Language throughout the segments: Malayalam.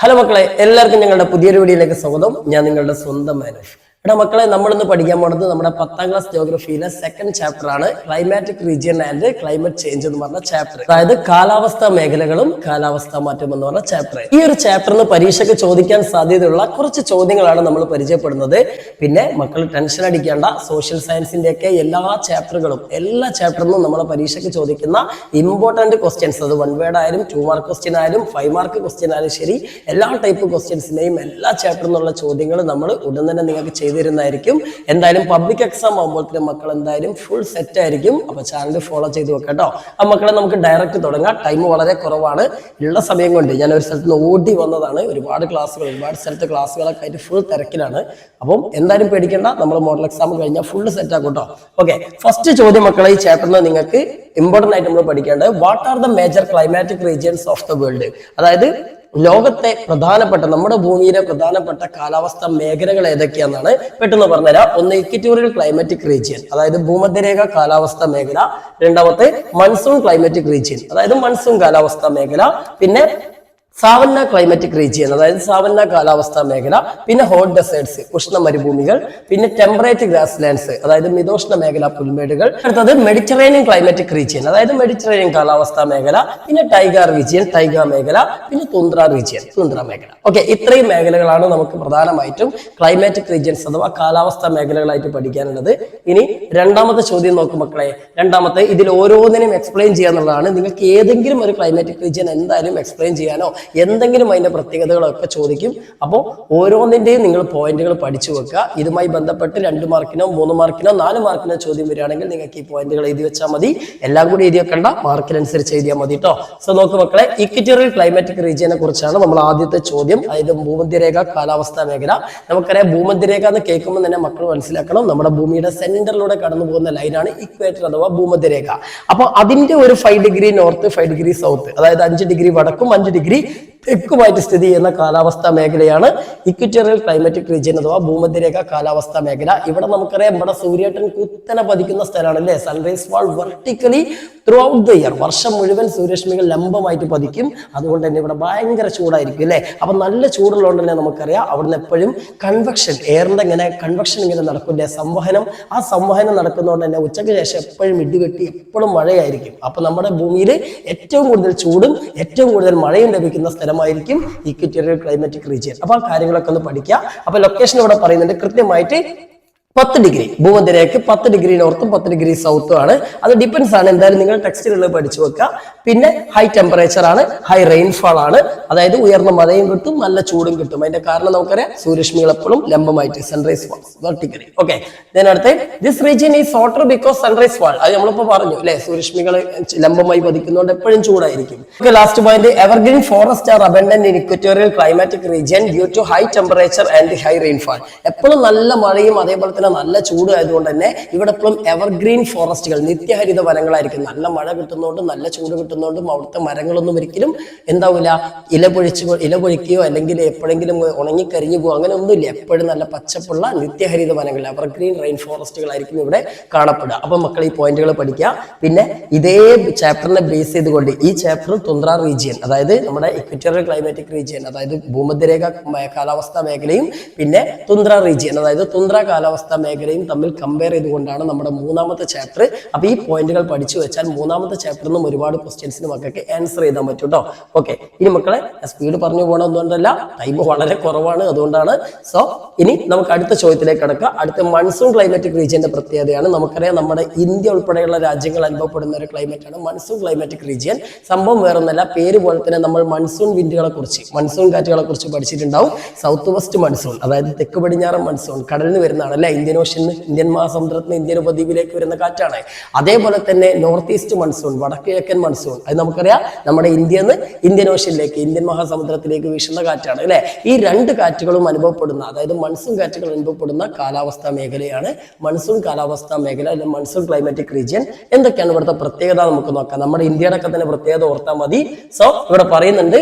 ഹലോ മക്കളെ, എല്ലാവർക്കും ഞങ്ങളുടെ പുതിയൊരു വീഡിയോയിലേക്ക് സ്വാഗതം. ഞാൻ നിങ്ങളുടെ സ്വന്തം മാനുഷ്. എടാ മക്കളെ, നമ്മളിന്ന് പഠിക്കാൻ പോകുന്നത് നമ്മുടെ 10ാം ക്ലാസ് ജോഗ്രഫിയിലെ സെക്കൻഡ് ചാപ്റ്റർ ആണ്, climatic region and climate change എന്ന് പറഞ്ഞ ചാപ്റ്റർ. അതായത് കാലാവസ്ഥാ മേഖലകളും കാലാവസ്ഥാ മാറ്റം എന്ന് പറഞ്ഞ ചാപ്റ്റർ. ഈ ഒരു ചാപ്റ്ററിന് പരീക്ഷയ്ക്ക് ചോദിക്കാൻ സാധ്യതയുള്ള കുറച്ച് ചോദ്യങ്ങളാണ് നമ്മൾ പരിചയപ്പെടുന്നത്. പിന്നെ മക്കൾ ടെൻഷൻ അടിക്കേണ്ട, സോഷ്യൽ സയൻസിന്റെ ഒക്കെ എല്ലാ ചാപ്റ്ററിനും നമ്മളെ പരീക്ഷയ്ക്ക് ചോദിക്കുന്ന ഇമ്പോർട്ടന്റ് ക്വസ്റ്റ്യൻസ്, അത് 1 വേർഡ് ആയാലും 2 മാർക്ക് ക്വസ്റ്റ്യൻ ആയാലും 5 മാർക്ക് ക്വസ്റ്റ്യൻ ആയാലും ശരി, എല്ലാ ടൈപ്പ് ക്വസ്റ്റ്യൻസിന്റെയും എല്ലാ ചാപ്റ്ററിൽ നിന്നുള്ള ചോദ്യങ്ങൾ നമ്മൾ ഉടൻ തന്നെ നിങ്ങൾക്ക് ചെയ്തിരുന്നതായിരിക്കും. എന്തായാലും പബ്ലിക് എക്സാം ആകുമ്പോൾ മക്കൾ എന്തായാലും ഫുൾ സെറ്റ് ആയിരിക്കും. അപ്പൊ ചാനൽ ഫോളോ ചെയ്ത് വെക്കട്ടോ. ആ മക്കളെ, നമുക്ക് ഡയറക്റ്റ് തുടങ്ങാം. ടൈം വളരെ കുറവാണ്. ഉള്ള സമയം കൊണ്ട് ഞാൻ ഒരു സ്ഥലത്ത് നിന്ന് ഓടി വന്നതാണ്. ഒരുപാട് സ്ഥലത്ത് ക്ലാസ്സുകളൊക്കെ ആയിട്ട് ഫുൾ തിരക്കിലാണ്. അപ്പം എന്തായാലും പേടിക്കേണ്ട, നമ്മൾ മോഡൽ എക്സാം കഴിഞ്ഞാൽ ഫുൾ സെറ്റ് ആക്കും കേട്ടോ. ഓക്കെ, ഫസ്റ്റ് ചോദ്യം മക്കളെ, ഈ ചാപ്റ്ററിന് നിങ്ങൾക്ക് ഇമ്പോർട്ടന്റ് ആയിട്ട് നമ്മൾ പഠിക്കേണ്ടത് what are the major climatic regions of the world. അതായത് ലോകത്തെ പ്രധാനപ്പെട്ട, നമ്മുടെ ഭൂമിയിലെ പ്രധാനപ്പെട്ട കാലാവസ്ഥാ മേഖലകൾ ഏതൊക്കെയാണെന്നാണ് പെട്ടെന്ന് പറഞ്ഞുതരാം. ഒന്ന് ഇക്വറ്റോറിയൽ ക്ലൈമാറ്റിക് റീജിയൻ, അതായത് ഭൂമധ്യരേഖ കാലാവസ്ഥാ മേഖല. രണ്ടാമത്തെ മൺസൂൺ ക്ലൈമാറ്റിക് റീജിയൻ, അതായത് മൺസൂൺ കാലാവസ്ഥാ മേഖല. പിന്നെ സാവന്ന ക്ലൈമാറ്റിക് റീജിയൻ, അതായത് സാവന്ന കാലാവസ്ഥാ മേഖല. പിന്നെ ഹോട്ട് ഡെസേർട്സ്, ഉഷ്ണ മരുഭൂമികൾ. പിന്നെ ടെമ്പറേറ്റ് ഗ്രാസ് ലാൻഡ്സ്, അതായത് മിതോഷ്ണ മേഖല, പുൽമേടുകൾ. അടുത്തത് മെഡിറ്ററേനിയൻ ക്ലൈമാറ്റിക് റീജിയൻ, അതായത് മെഡിറ്ററേനിയൻ കാലാവസ്ഥാ മേഖല. പിന്നെ ടൈഗ റീജിയൻ, ടൈഗ മേഖല. പിന്നെ തുന്ദ്ര റീജിയൻ, തുന്ദ്ര മേഖല. ഓക്കെ, ഇത്രയും മേഖലകളാണ് നമുക്ക് പ്രധാനമായിട്ടും ക്ലൈമാറ്റിക് റീജിയൻസ് അഥവാ കാലാവസ്ഥാ മേഖലകളായിട്ട് പഠിക്കാനുള്ളത്. ഇനി രണ്ടാമത്തെ ചോദ്യം നോക്കും മക്കളെ. രണ്ടാമത്തെ, ഇതിൽ ഓരോന്നിനും എക്സ്പ്ലെയിൻ ചെയ്യാന്നുള്ളതാണ്. നിങ്ങൾക്ക് ഏതെങ്കിലും ഒരു ക്ലൈമാറ്റിക് റീജിയൻ എന്തായാലും എക്സ്പ്ലെയിൻ ചെയ്യാനോ എന്തെങ്കിലും അതിന്റെ പ്രത്യേകതകളൊക്കെ ചോദിക്കും. അപ്പോൾ ഓരോന്നിന്റെയും നിങ്ങൾ പോയിന്റുകൾ പഠിച്ചു വെക്കുക. ഇതുമായി ബന്ധപ്പെട്ട് 2 മാർക്കിനോ 3 മാർക്കിനോ 4 മാർക്കിനോ ചോദ്യം വരികയാണെങ്കിൽ നിങ്ങൾക്ക് ഈ പോയിന്റുകൾ എഴുതി വെച്ചാൽ മതി. എല്ലാം കൂടി എഴുതി വെക്കണ്ട, മാർക്കിനനുസരിച്ച് എഴുതിയാൽ മതി കേട്ടോ. സോ നോക്ക് മക്കളെ, ഇക്വറ്റോറിയൽ ക്ലൈമാറ്റിക് റീജിയനെ കുറിച്ചാണ് നമ്മൾ ആദ്യത്തെ ചോദ്യം. അതായത് ഭൂമധ്യരേഖ കാലാവസ്ഥാ മേഖല. നമുക്കറിയാം, ഭൂമധ്യരേഖ എന്ന് കേൾക്കുമ്പോൾ തന്നെ മക്കൾ മനസ്സിലാക്കണം, നമ്മുടെ ഭൂമിയുടെ സെന്ററിലൂടെ കടന്നു പോകുന്ന ലൈനാണ് ഇക്വേറ്റർ അഥവാ ഭൂമധ്യരേഖ. അപ്പൊ അതിന്റെ ഒരു 5 ഡിഗ്രി നോർത്ത്, 5 ഡിഗ്രി സൗത്ത്, അതായത് 5 ഡിഗ്രി വടക്കും 5 ഡിഗ്രി തെക്കുമായിട്ട് സ്ഥിതി ചെയ്യുന്ന കാലാവസ്ഥാ മേഖലയാണ് ഇക്വറ്റോറിയൽ ക്ലൈമാറ്റിക് റീജിയൻ അഥവാ ഭൂമധ്യരേഖ കാലാവസ്ഥാ മേഖല. ഇവിടെ നമുക്കറിയാം, ഇവിടെ സൂര്യേട്ടൻ കുത്തനെ പതിക്കുന്ന സ്ഥലമാണ് അല്ലേ. Sunrise fall vertically through out the year, വർഷം മുഴുവൻ സൂര്യരശ്മികൾ ലംബമായിട്ട് പതിക്കും. അതുകൊണ്ട് തന്നെ ഇവിടെ ഭയങ്കര ചൂടായിരിക്കും അല്ലേ. അപ്പൊ നല്ല ചൂടുള്ളതുകൊണ്ട് തന്നെ നമുക്കറിയാം, അവിടുന്ന് എപ്പോഴും കൺവെക്ഷൻ, എയറിന്റെ കൺവെക്ഷൻ ഇങ്ങനെ നടക്കില്ലേ, സംവഹനം. ആ സംവഹനം നടക്കുന്നതുകൊണ്ട് തന്നെ ഉച്ചയ്ക്ക് ശേഷം എപ്പോഴും ഇടിവെട്ടി എപ്പോഴും മഴയായിരിക്കും. അപ്പൊ നമ്മുടെ ഭൂമിയിൽ ഏറ്റവും കൂടുതൽ ചൂടും ഏറ്റവും കൂടുതൽ മഴയും ലഭിക്കുന്ന സ്ഥലമായിരിക്കും ഇക്വറ്റോറിയൽ ക്ലൈമാറ്റിക് റീജിയൻ. അപ്പൊ ആ കാര്യങ്ങളൊക്കെ ഒന്ന് പഠിക്കുക. അപ്പൊ ലൊക്കേഷൻ ഇവിടെ പറയുന്നുണ്ട് കൃത്യമായിട്ട് 10 ഡിഗ്രി, ഭൂമധ്യരേഖയ്ക്ക് 10 ഡിഗ്രി നോർത്തും 10 ഡിഗ്രി സൗത്തും ആണ്. അത് ഡിപ്പെൻസ് ആണ്. എന്തായാലും നിങ്ങൾ ടെക്സ്റ്റിലുള്ളത് പഠിച്ചു വെക്കുക. പിന്നെ ഹൈ ടെമ്പറേച്ചർ ആണ്, ഹൈ റെയിൻഫാൾ ആണ്, അതായത് ഉയർന്ന മഴയും കിട്ടും, നല്ല ചൂടും കിട്ടും. അതിന്റെ കാരണം നമുക്കറിയാം, സൂര്യരശ്മികൾ എപ്പോഴും ലംബമായിട്ട്, സൺറൈസ് ഫാൾസ് വെർട്ടിക്കലി. ഓക്കെ, അടുത്ത this region is hotter because sun rays fall. അത് നമ്മളിപ്പോ പറഞ്ഞു അല്ലെ, സൂര്യരശ്മികൾ ലംബമായി പതിക്കുന്നതുകൊണ്ട് എപ്പോഴും ചൂടായിരിക്കും. Okay, last point, evergreen forest are abundant in equatorial climatic region due to high temperature and high rainfall. എപ്പോഴും നല്ല മഴയും അതേപോലെ തന്നെ നല്ല ചൂട് ആയതുകൊണ്ട് തന്നെ ഇവിടെ എപ്പോഴും എവർഗ്രീൻ ഫോറസ്റ്റുകൾ, നിത്യഹരിത വനങ്ങളായിരിക്കും. നല്ല മഴ കിട്ടുന്നതുകൊണ്ടും നല്ല ചൂട് കിട്ടുന്നതുകൊണ്ടും അവിടുത്തെ മരങ്ങളൊന്നും ഒരിക്കലും എന്താവില്ല, ഇല പൊഴിക്കുകയോ അല്ലെങ്കിൽ എപ്പോഴെങ്കിലും ഉണങ്ങിക്കരിഞ്ഞു പോകും, അങ്ങനെ ഒന്നുമില്ല. എപ്പോഴും നല്ല പച്ചപ്പുള്ള നിത്യഹരിത വനങ്ങൾ, എവർഗ്രീൻ റെയിൻ ഫോറസ്റ്റുകളായിരിക്കും ഇവിടെ കാണപ്പെടുക. അപ്പൊ മക്കൾ ഈ പോയിന്റുകൾ പഠിക്കുക. പിന്നെ ഇതേ ചാപ്റ്ററിനെ ബേസ് ചെയ്തുകൊണ്ട് ഈ ചാപ്റ്റർ തുന്ദ്ര റീജിയൻ, അതായത് നമ്മുടെ ഇക്വറ്റോറിയൽ ക്ലൈമാറ്റിക് റീജിയൻ, അതായത് ഭൂമധ്യരേഖ കാലാവസ്ഥാ മേഖലയും പിന്നെ തുന്ദ്ര റീജിയൻ, അതായത് തുന്ദ്ര കാലാവസ്ഥാ മേഖലയും തമ്മിൽ കമ്പയർ ചെയ്തുകൊണ്ടാണ് നമ്മുടെ 3ാമത്തെ ചാപ്റ്റർ. അപ്പൊ ഈ പോയിന്റുകൾ പഠിച്ചു വെച്ചാൽ 3ാമത്തെ ചാപ്റ്ററിൽ നിന്നും ഒരുപാട് ക്വസ്റ്റ്യൻസിന് മക്കൾക്ക് ആൻസർ ചെയ്താൻ പറ്റും കേട്ടോ. ഓക്കെ, ഇനി മക്കളെ സ്പീഡ് പറഞ്ഞു പോകണമെന്നുകൊണ്ടല്ല, ടൈം വളരെ കുറവാണ്, അതുകൊണ്ടാണ്. സോ ഇനി നമുക്ക് അടുത്ത ചോദ്യത്തിലേക്ക് കടക്കാം. അടുത്ത മൺസൂൺ ക്ലൈമാറ്റിക് റീജിയന്റെ പ്രത്യേകതയാണ്. നമുക്കറിയാം, നമ്മുടെ ഇന്ത്യ ഉൾപ്പെടെയുള്ള രാജ്യങ്ങൾ അനുഭവപ്പെടുന്ന ഒരു ക്ലൈമറ്റ് ആണ് മൺസൂൺ ക്ലൈമാറ്റിക് റീജിയൻ. സംഭവം വേറൊന്നല്ല, പേര് പോലെ തന്നെ നമ്മൾ മൺസൂൺ വിൻഡുകളെ കുറിച്ച്, മൺസൂൺ കാറ്റുകളെ കുറിച്ച് പഠിച്ചിട്ടുണ്ടാവും. സൗത്ത് വെസ്റ്റ് മൺസൂൺ, അതായത് തെക്ക് പടിഞ്ഞാറൻ മൺസൂൺ, കടലിൽ നിന്ന് വരുന്നതാണ് അല്ലെ. ഇന്ത്യൻ ഓഷ്യൻ, ഇന്ത്യൻ മഹാസമുദ്രത്തിൽ നിന്ന് ഇന്ത്യൻ ഉപദ്വീപിലേക്ക് വരുന്ന കാറ്റാണ്. അതേപോലെ തന്നെ നോർത്ത് ഈസ്റ്റ് മൺസൂൺ, വടക്ക് കിഴക്കൻ മൺസൂൺ, അത് നമുക്കറിയാം നമ്മുടെ ഇന്ത്യയിൽ നിന്ന് ഇന്ത്യൻ ഓഷ്യനിലേക്ക്, ഇന്ത്യൻ മഹാസമുദ്രത്തിലേക്ക് വീശുന്ന കാറ്റാണ് അല്ലെ. ഈ 2 കാറ്റുകളും അനുഭവപ്പെടുന്ന, അതായത് മൺസൂൺ കാറ്റുകൾ അനുഭവപ്പെടുന്ന കാലാവസ്ഥാ മേഖലയാണ് മൺസൂൺ കാലാവസ്ഥാ മേഖല, അല്ലെങ്കിൽ മൺസൂൺ ക്ലൈമാറ്റിക് റീജിയൻ. എന്തൊക്കെയാണ് ഇവിടുത്തെ പ്രത്യേകത നമുക്ക് നോക്കാം. നമ്മുടെ ഇന്ത്യയുടെ ഒക്കെ തന്നെ പ്രത്യേകത ഓർത്താൽ മതി. സോ ഇവിടെ പറയുന്നുണ്ട്,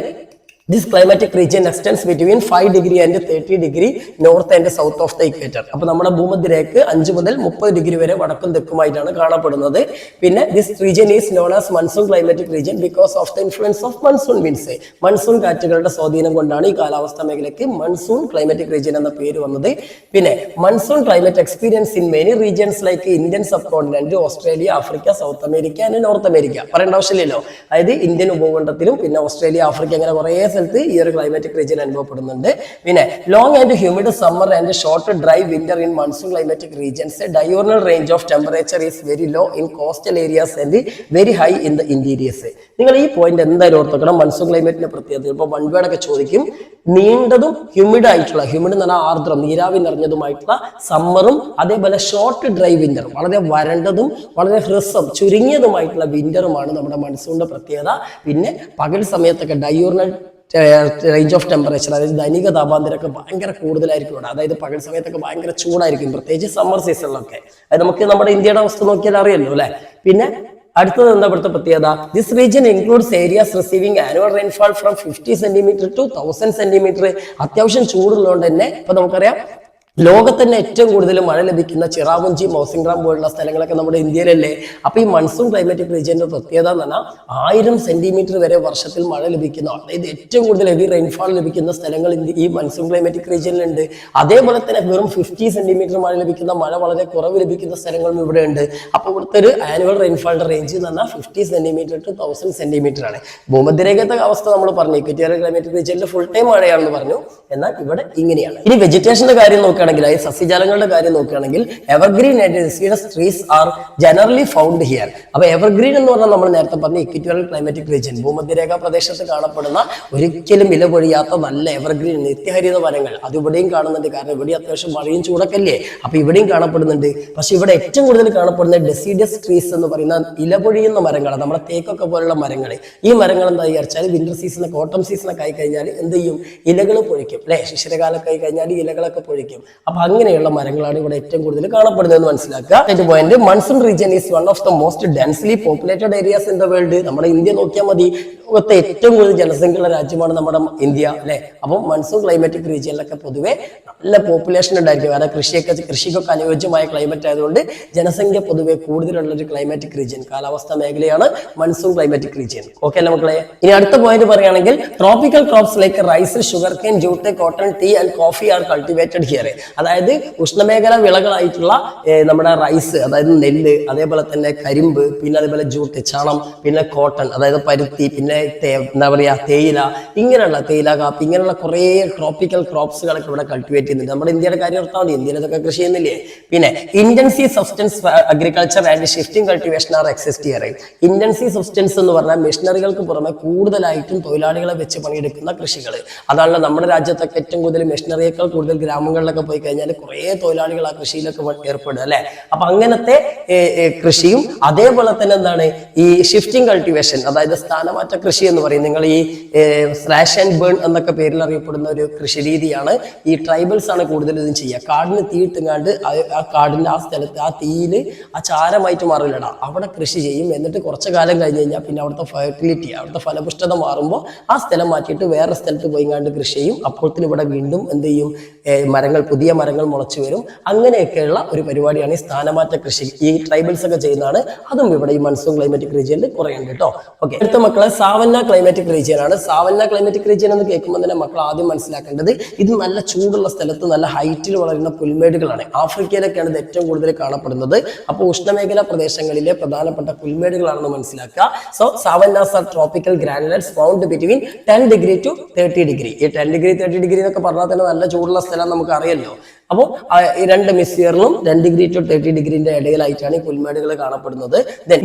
This climatic region extends between 5 degree and 30 degree north and south of the equator. അപ്പോൾ നമ്മുടെ ഭൂമധ്യരേഖയ്ക്ക് 5 മുതൽ 30 ഡിഗ്രി വരെ വടക്കും തെക്കുമായിട്ടാണ് കാണപ്പെടുന്നത്. പിന്നെ this region is known as monsoon climatic region because of the influence of monsoon winds. Monsoon കാറ്റുകളുടെ സ്വാധീനം കൊണ്ടാണ് ഈ കാലാവസ്ഥാ മേഖലയ്ക്ക് മൺസൂൺ ക്ലൈമാറ്റിക് റീജിയൻ എന്ന പേര് വന്നത്. പിന്നെ monsoon climate experience in many regions like Indian sub continent, Australia, Africa, south America and north America. പറയേണ്ട ആവശ്യമില്ലല്ലോ. അതായത് ഇന്ത്യൻ ഉപഭൂഖണ്ഡത്തിലും പിന്നെ ഓസ്ട്രേലിയ, ആഫ്രിക്ക അങ്ങനെ കുറേ സ്ഥലത്ത് ഈ ഒരു ക്ലൈമാറ്റിക് റീജിയൻ അനുഭവപ്പെടുന്നുണ്ട്. പിന്നെ long and humid summer and short dry winter in monsoon climatic regions. Diurnal range of temperature is very low in coastal areas and very high in the interiors. നിങ്ങൾ ഈ പോയിന്റ് എന്തായാലും ഓർത്തോക്കണം. മൺസൂൺ ക്ലൈമറ്റിന്റെ പ്രത്യേകത ഇപ്പോൾ വൺ വേർഡ് ഒക്കെ ചോദിക്കും. നീണ്ടതും ഹ്യൂമിഡ് ആയിട്ടുള്ള, ഹ്യൂമിഡ് എന്ന് പറഞ്ഞാൽ ആർദ്രം, നീരാവി നിറഞ്ഞതുമായിട്ടുള്ള സമ്മറും അതേപോലെ ഷോർട്ട് ഡ്രൈ വിന്റർ, വളരെ വരണ്ടതും വളരെ ഹ്രസ്വം ചുരുങ്ങിയതുമായിട്ടുള്ള വിന്ററുമാണ് നമ്മുടെ മൺസൂണിന്റെ പ്രത്യേകത. പിന്നെ പകൽ സമയത്തൊക്കെ ഡയോർണൽ റേഞ്ച് ഓഫ് ടെമ്പറേച്ചർ, അതായത് ദൈനിക താപാന്തരമൊക്കെ ഭയങ്കര കൂടുതലായിരിക്കും ഇവിടെ. അതായത് പകൽ സമയത്തൊക്കെ ഭയങ്കര ചൂടായിരിക്കും, പ്രത്യേകിച്ച് സമ്മർ സീസണിലൊക്കെ. അത് നമുക്ക് നമ്മുടെ ഇന്ത്യയുടെ അവസ്ഥ നോക്കിയാൽ അറിയല്ലോ അല്ലെ. പിന്നെ അടുത്തത് എന്താ ഇവിടുത്തെ പ്രത്യേകത? This region includes areas receiving annual rainfall from 50 centimetre to 1000 centimetre. അത്യാവശ്യം ചൂടുള്ളതുകൊണ്ട് തന്നെ ഇപ്പൊ നമുക്കറിയാം ലോകത്തന്നെ ഏറ്റവും കൂടുതൽ മഴ ലഭിക്കുന്ന ചിറാപുഞ്ചി, മൗസിൻഗ്രാം പോലുള്ള സ്ഥലങ്ങളൊക്കെ നമ്മുടെ ഇന്ത്യയിലല്ലേ. അപ്പൊ ഈ മൺസൂൺ ക്ലൈമാറ്റിക് റീജിയന്റെ പ്രത്യേകത എന്ന് പറഞ്ഞാൽ 1000 സെന്റിമീറ്റർ വരെ വർഷത്തിൽ മഴ ലഭിക്കുന്ന, അതായത് ഏറ്റവും കൂടുതൽ ഹെവി റെയിൻഫാൾ ലഭിക്കുന്ന സ്ഥലങ്ങൾ ഈ മൺസൂൺ ക്ലൈമാറ്റിക് റീജിയനിലുണ്ട്. അതേപോലെ തന്നെ വെറും 50 സെന്റിമീറ്റർ മഴ ലഭിക്കുന്ന, മഴ വളരെ കുറവ് ലഭിക്കുന്ന സ്ഥലങ്ങളും ഇവിടെ ഉണ്ട്. അപ്പൊ ഇവിടുത്തെ ഒരു ആനുവൽ റെയിൻഫാളിന്റെ റേഞ്ച് എന്ന് പറഞ്ഞാൽ 50 സെന്റിമീറ്റർ ടു 1000 സെന്റിമീറ്റർ ആണ്. ഭൂമധ്യരേഖത്തെ അവസ്ഥ നമ്മൾ പറഞ്ഞു, ഇക്വറ്റോറിയൽ ക്ലൈമാറ്റിക് റീജിയനിൽ ഫുൾ ടൈം മഴയാണെന്ന് പറഞ്ഞു. എന്നാൽ ഇവിടെ ഇങ്ങനെയാണ്. ഇനി വെജിറ്റേഷന്റെ കാര്യം നോക്കുകയാണെങ്കിൽ, സസ്യജാലങ്ങളുടെ കാര്യം നോക്കുകയാണെങ്കിൽ evergreen and deciduous trees are generally found here. അപ്പൊ എവർഗ്രീൻ എന്ന് പറഞ്ഞാൽ നമ്മൾ നേരത്തെ പറഞ്ഞ ഇക്വറ്റോറിയൽ ക്ലൈമാറ്റിക് റീജിയൻ, ഭൂമധ്യരേഖാ പ്രദേശത്ത് കാണപ്പെടുന്ന ഒരിക്കലും ഇല പൊഴിയാത്ത നല്ല എവർഗ്രീൻ നിത്യഹരിത മരങ്ങൾ അത് ഇവിടെയും കാണുന്നുണ്ട്. കാരണം ഇവിടെ അത്യാവശ്യം മഴയും ചൂടൊക്കെ അല്ലേ, അപ്പൊ ഇവിടെയും കാണപ്പെടുന്നുണ്ട്. പക്ഷെ ഇവിടെ ഏറ്റവും കൂടുതൽ കാണപ്പെടുന്ന ഡെസിഡസ് ട്രീസ് എന്ന് പറയുന്ന ഇല പൊഴിയുന്ന മരങ്ങളാണ്, നമ്മുടെ തേക്കൊക്കെ പോലുള്ള മരങ്ങൾ. ഈ മരങ്ങൾ എന്താ വിചാരിച്ചാൽ വിന്റർ സീസണൊക്കെ, ഓട്ടം സീസണൊക്കെ ആയി കഴിഞ്ഞാൽ എന്ത് ചെയ്യും? ഇലകൾ പൊഴിക്കും അല്ലെ. ശിശിരകാലൊക്കെ ആയി കഴിഞ്ഞാൽ ഇലകളൊക്കെ പൊഴിക്കും. അപ്പൊ അങ്ങനെയുള്ള മരങ്ങളാണ് ഇവിടെ ഏറ്റവും കൂടുതൽ കാണപ്പെടുന്നതെന്ന് മനസ്സിലാക്കുക. Point, monsoon region is one of the most densely populated areas in the world. നമ്മുടെ ഇന്ത്യ നോക്കിയാൽ മതി, ലോകത്തെ ഏറ്റവും കൂടുതൽ ജനസംഖ്യയുള്ള രാജ്യമാണ് നമ്മുടെ ഇന്ത്യ അല്ലെ. അപ്പം മൺസൂൺ ക്ലൈമാറ്റിക് റീജിയനിലൊക്കെ പൊതുവെ നല്ല പോപ്പുലേഷൻ ഉണ്ടായിരിക്കും. കാരണം കൃഷിക്കൊക്കെ അനുയോജ്യമായ ക്ലൈമറ്റ് ആയതുകൊണ്ട് ജനസംഖ്യ പൊതുവെ കൂടുതലുള്ള ഒരു ക്ലൈമാറ്റിക് റീജിയൻ, കാലാവസ്ഥാ മേഖലയാണ് മൺസൂൺ ക്ലൈമാറ്റിക് റീജിയൻ. ഓക്കെ അല്ലേ മക്കളെ? ഇനി അടുത്ത പോയിന്റ് പറയുകയാണെങ്കിൽ, tropical crops like rice, sugar cane, jute, cotton, tea and coffee are cultivated here. അതായത് ഉഷ്ണമേഖല വിളകളായിട്ടുള്ള നമ്മുടെ റൈസ്, അതായത് നെല്ല്, അതേപോലെ തന്നെ കരിമ്പ്, പിന്നെ അതേപോലെ ജൂട്ട്, ചണം, പിന്നെ കോട്ടൺ അതായത് പരുത്തി, പിന്നെ എന്താ പറയാ തേയില, ഇങ്ങനെയുള്ള തേയില, കാപ്പി, ഇങ്ങനെയുള്ള കുറെ ട്രോപ്പിക്കൽ ക്രോപ്സുകളൊക്കെ ഇവിടെ കൾട്ടിവേറ്റ് ചെയ്യുന്നുണ്ട്. നമ്മുടെ ഇന്ത്യയുടെ കാര്യം ഓർത്താൽ മതി, ഇന്ത്യയിൽ ഇതൊക്കെ കൃഷി ചെയ്യുന്നില്ലേ. പിന്നെ intensive subsistence agriculture and shifting cultivation are exist here. Intensive subsistence എന്ന് പറഞ്ഞാൽ മെഷീനറികൾക്ക് പുറമെ കൂടുതലായിട്ടും തൊഴിലാളികളെ വെച്ച് പണിയെടുക്കുന്ന കൃഷികൾ. അതാണല്ലോ നമ്മുടെ രാജ്യത്തൊക്കെ ഏറ്റവും കൂടുതൽ മെഷീനറിയേക്കാൾ കൂടുതൽ ഗ്രാമങ്ങളിലൊക്കെ പോയി കഴിഞ്ഞാൽ കുറെ തൊഴിലാളികൾ ആ കൃഷിയിലൊക്കെ ഏർപ്പെടുക അല്ലെ. അപ്പൊ അങ്ങനത്തെ കൃഷിയും അതേപോലെ തന്നെ എന്താണ് ഈ ഷിഫ്റ്റിംഗ് കൾട്ടിവേഷൻ, അതായത് സ്ഥാനമാറ്റ കൃഷി എന്ന് പറയും. നിങ്ങൾ ഈ സ്ലാഷ് ആൻഡ് ബേൺ എന്നൊക്കെ പേരിൽ അറിയപ്പെടുന്ന ഒരു കൃഷി രീതിയാണ്. ഈ ട്രൈബൽസ് ആണ് കൂടുതൽ ഇതും ചെയ്യുക. കാടിന് തീയിട്ടുങ്ങാണ്ട് ആ കാടിന്റെ ആ സ്ഥലത്ത് ആ തീയില് ആ ചാരമായിട്ട് മാറില്ലടാ, അവിടെ കൃഷി ചെയ്യും. എന്നിട്ട് കുറച്ചു കാലം കഴിഞ്ഞ് കഴിഞ്ഞാൽ പിന്നെ അവിടുത്തെ ഫെർട്ടിലിറ്റി, അവിടുത്തെ ഫലപുഷ്ടത മാറുമ്പോൾ ആ സ്ഥലം മാറ്റിയിട്ട് വേറെ സ്ഥലത്ത് പോയിങ്ങാണ്ട് കൃഷി ചെയ്യും. അപ്പോഴത്തേന് ഇവിടെ വീണ്ടും എന്ത് ചെയ്യും? മരങ്ങൾ, പുതിയ മരങ്ങൾ മുളച്ചു വരും. അങ്ങനെയൊക്കെയുള്ള ഒരു പരിപാടിയാണ് ഈ സ്ഥാനമാറ്റ കൃഷി. ഈ ട്രൈബൽസ് ഒക്കെ ചെയ്യുന്നതാണ്. അതും ഇവിടെ ഈ മൺസൂൺ ക്ലൈമാറ്റിക് റീജിയനിൽ കുറേ ഉണ്ട് കേട്ടോ. ഓക്കെ, അടുത്ത മക്കളെ സാവന്ന ക്ലൈമാറ്റിക് റീജിയൻ ആണ്. സാവന്ന ക്ലൈമാറ്റിക് റീജിയൻ എന്ന് കേൾക്കുമ്പോൾ തന്നെ മക്കൾ ആദ്യം മനസ്സിലാക്കേണ്ടത് ഇത് നല്ല ചൂടുള്ള സ്ഥലത്ത് നല്ല ഹൈറ്റിൽ വളരുന്ന പുൽമേടുകളാണ്. ആഫ്രിക്കയിലൊക്കെയാണ് ഇത് ഏറ്റവും കൂടുതൽ കാണപ്പെടുന്നത്. അപ്പോൾ ഉഷ്ണമേഖല പ്രദേശങ്ങളിലെ പ്രധാനപ്പെട്ട പുൽമേടുകളാണെന്ന് മനസ്സിലാക്കുക. So savannas are tropical grasslands found between 10 degree to 30 degree. ഈ 10 ഡിഗ്രി 30 ഡിഗ്രി എന്നൊക്കെ പറഞ്ഞാൽ തന്നെ നല്ല ചൂടുള്ള സ്ഥലം നമുക്ക് അറിയല്ലോ. അപ്പോൾ ഈ 2 ഹെമിസ്ഫിയറിലും 10 ഡിഗ്രി ടു 30 ഡിഗ്രിന്റെ ഇടയിലായിട്ടാണ് ഈ പുൽമേടുകൾ കാണപ്പെടുന്നത്.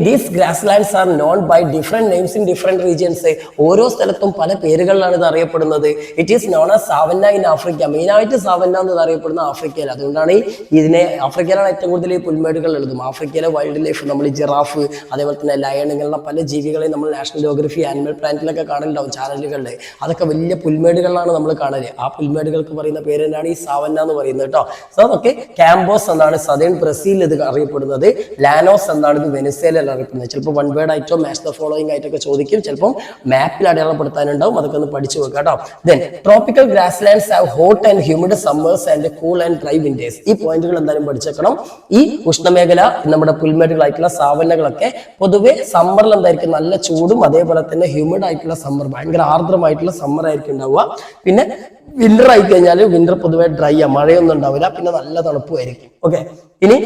These grass lands are known by different names in different regions. ഓരോ സ്ഥലത്തും പല പേരുകളിലാണ് ഇത് അറിയപ്പെടുന്നത്. It is known as savanna in Africa. മെയിനായിട്ട് സാവന്ന എന്ന് അറിയപ്പെടുന്ന ആഫ്രിക്കയിൽ. അതുകൊണ്ടാണ് ഇതിനെ ആഫ്രിക്കയിലാണ് ഏറ്റവും കൂടുതൽ ഈ പുൽമേടുകൾ ഉള്ളതും. ആഫ്രിക്കയിലെ വൈൽഡ് ലൈഫ്, നമ്മൾ ഈ ജിറാഫ്, അതേപോലെ തന്നെ ലയൺ, ഇങ്ങനെയുള്ള പല ജീവികളെയും നമ്മൾ നാഷണൽ ജോഗ്രഫി, ആനിമൽ പ്ലാനറ്റിലൊക്കെ കാണലുണ്ടാവും ചാനലുകളിൽ. അതൊക്കെ വലിയ പുൽമേടുകളിലാണ് നമ്മൾ കാണല്. ആ പുൽമേടുകൾക്ക് പറയുന്ന പേര് തന്നെയാണ് ഈ സാവന്ന എന്ന് പറയുന്നത് കേട്ടോ. കേട്ടോ. സോ ഓക്കെ, കാമ്പോസ് എന്നാണ് സദേൺ ബ്രസീലിൽ ഇത് അറിയപ്പെടുന്നത്, ലാനോസ് എന്നാണ് ഇത് വെനസ്വേലയിൽ അറിയപ്പെടുന്നത്. ചിലപ്പോൾ വൺ വേർഡ് ആയിട്ടോ മാച്ച് ദ ഫോളോയിങ് ആയിട്ടൊക്കെ ചോദിക്കും, ചിലപ്പോൾ മാപ്പിൽ അടയാളപ്പെടുത്താനുണ്ടാവും, അതൊക്കെ ഒന്ന് പഠിച്ചു വെക്കാം കേട്ടോ. Then tropical grass lands have hot and humid summers and cool and dry winter's. ഈ പോയിന്റുകൾ എന്തായാലും പഠിച്ചേക്കണം. ഈ ഉഷ്ണമേഖല നമ്മുടെ പുൽമേടുകളായിട്ടുള്ള സാവന്നകളൊക്കെ പൊതുവെ സമ്മറിൽ എന്തായിരിക്കും നല്ല ചൂടും അതേപോലെ തന്നെ ഹ്യൂമിഡ് ആയിട്ടുള്ള സമ്മർ, ഭയങ്കര ആർദ്രമായിട്ടുള്ള സമ്മർ ആയിരിക്കും ഉണ്ടാവുക. പിന്നെ വിന്റർ ആയി കഴിഞ്ഞാൽ വിന്റർ പൊതുവെ ഡ്രൈ ആ, മഴയൊന്നും ഉണ്ടാവില്ല, പിന്നെ നല്ല തണുപ്പുമായിരിക്കും. ഓക്കെ, ഇനി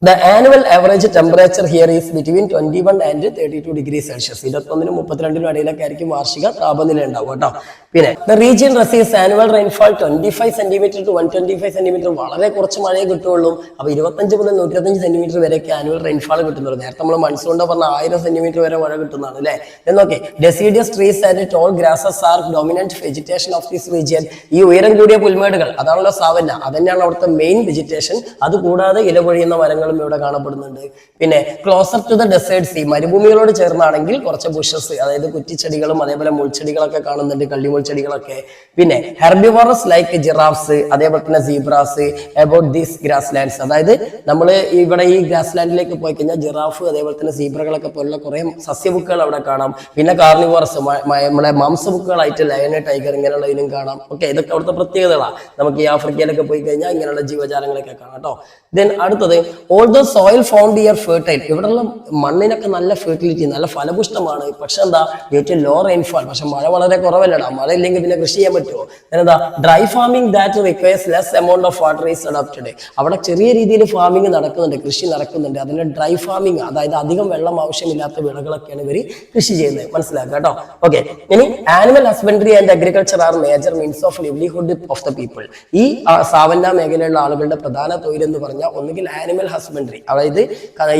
the annual average temperature here is between 21 and 32 degrees Celsius. 21-നും 32-നും ഇടയിലൊക്കെ ആയിരിക്കും വാർഷിക താപനില ഉണ്ടാവും കേട്ടോ. പിന്നെ the region receives annual rainfall 25 cm to 125 cm. വളരെ കുറച്ച് മഴയെ കിട്ടുള്ളൂ. അപ്പൊ 25 മുതൽ 125 സെന്റിമീറ്റർ വരെയൊക്കെ ആനുവൽ റെയിൻഫാൾ കിട്ടുന്നുള്ളൂ. നേരത്തെ നമ്മൾ മൺസൂണിന്റെ പറഞ്ഞ 1000 സെന്റിമീറ്റർ വരെ മഴ കിട്ടുന്നതാണ് അല്ലേ. എന്നൊക്കെ deciduous trees and tall grasses are dominant vegetation of this region. ഈ ഉയരം കൂടിയ പുൽമേടുകൾ അതാണല്ലോ സാവന്ന, അതന്നെയാണ് അവിടുത്തെ മെയിൻ വെജിറ്റേഷൻ. അതുകൂടാതെ ഇല പൊഴിയുന്ന മരങ്ങൾ ഇവിടെ കാണപ്പെടുന്നുണ്ട്. പിന്നെ closer to the desert see, മരുഭൂമികളോട് ചേർന്നാണെങ്കിൽ കുറച്ച് ബുഷസ്, അതായത് കുറ്റിച്ചെടികളും അതേപോലെ മുൾച്ചെടികളൊക്കെ കാണുന്നുണ്ട്, കള്ളിമുൾച്ചെടികളൊക്കെ. പിന്നെ ഹെർബിവോറസ് ലൈക്ക് ജിറാഫ്സ്, അതേപോലെ തന്നെ zebras about these grass lands. അതായത് നമ്മൾ ഇവിടെ ഈ ഗ്രാസ് ലാൻഡിലേക്ക് പോയി കഴിഞ്ഞാൽ ജിറാഫ് അതേപോലെ തന്നെ സീബ്രകളൊക്കെ പോലുള്ള കുറെ സസ്യബുക്കുകൾ അവിടെ കാണാം. പിന്നെ കാർണിവോറസ്, നമ്മുടെ മാംസബുക്കുകളായിട്ട് ലയൺ, ടൈഗർ ഇങ്ങനെയുള്ള ഇനം കാണാം. ഓക്കെ, ഇതൊക്കെ അവിടുത്തെ പ്രത്യേകതകളാണ്. നമുക്ക് ഈ ആഫ്രിക്കയിലൊക്കെ പോയി കഴിഞ്ഞാൽ ഇങ്ങനെയുള്ള ജീവജാലങ്ങളൊക്കെ കാണാം കേട്ടോ. ദെൻ അടുത്തത് although soil found here fertile. ഇവിടെയുള്ള മണ്ണിനൊക്കെ നല്ല ഫെർട്ടിലിറ്റി, നല്ല ഫലപുഷ്ടമാണ്. പക്ഷെ എന്താ, ഏറ്റവും ലോ റെയിൻഫാൾ. പക്ഷെ മഴ വളരെ കുറവല്ലടാ. മഴ ഇല്ലെങ്കിൽ പിന്നെ കൃഷി ചെയ്യാൻ പറ്റുമോ? എന്താ, dry farming that requires less amount of water is adopted. അവിടെ ചെറിയ രീതിയിൽ ഫാമിംഗ് നടക്കുന്നുണ്ട്, കൃഷി നടക്കുന്നുണ്ട്. അതിന്റെ ഡ്രൈ ഫാമിംഗ്, അതായത് അധികം വെള്ളം ആവശ്യമില്ലാത്ത വിളകളൊക്കെയാണ് ഇവർ കൃഷി ചെയ്യുന്നത്. മനസ്സിലാക്കുക കേട്ടോ. ഓക്കെ, ഇനി animal husbandry and agriculture are major means of livelihood of the people. ഈ സാവന്ന മേഖലയിലുള്ള ആളുകളുടെ പ്രധാന തൊഴിൽ എന്ന് പറഞ്ഞാൽ ഒന്നുകിൽ ആനിമൽ ഹസ്ബൻഡറി, അതായത്